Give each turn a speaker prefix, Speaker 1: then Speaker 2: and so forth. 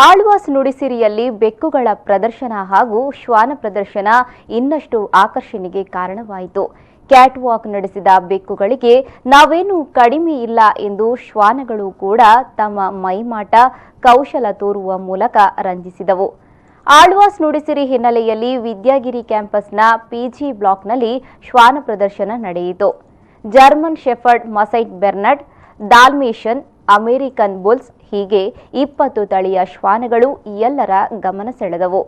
Speaker 1: ಆಳ್ವಾಸ್ ನುಡಿಸಿರಿಯಲ್ಲಿ ಬೆಕ್ಕುಗಳ ಪ್ರದರ್ಶನ ಹಾಗೂ ಶ್ವಾನ ಪ್ರದರ್ಶನ ಇನ್ನಷ್ಟು ಆಕರ್ಷಣೆಗೆ ಕಾರಣವಾಯಿತು. ಕ್ಯಾಟ್ ವಾಕ್ ನಡೆಸಿದ ಬೆಕ್ಕುಗಳಿಗೆ ನಾವೇನು ಕಡಿಮೆ ಇಲ್ಲ ಎಂದು ಶ್ವಾನಗಳು ಕೂಡ ತಮ್ಮ ಮೈಮಾಟ ಕೌಶಲ ತೋರುವ ಮೂಲಕ ರಂಜಿಸಿದವು. ಆಳ್ವಾಸ್ ನುಡಿಸಿರಿ ಹಿನ್ನೆಲೆಯಲ್ಲಿ ವಿದ್ಯಾಗಿರಿ ಕ್ಯಾಂಪಸ್ನ ಪಿಜಿ ಬ್ಲಾಕ್ನಲ್ಲಿ ಶ್ವಾನ ಪ್ರದರ್ಶನ ನಡೆಯಿತು. ಜರ್ಮನ್ ಶೆಫರ್ಡ್, ಮಸೈಟ್ ಬೆರ್ನರ್ಡ್, ಡಾಲ್ಮೇಷನ್, ಅಮೆರಿಕನ್ ಬುಲ್ಸ್ ಹೀಗೆ 20 ತಳಿಯ ಶ್ವಾನಗಳು ಎಲ್ಲರ ಗಮನ ಸೆಳೆದವು.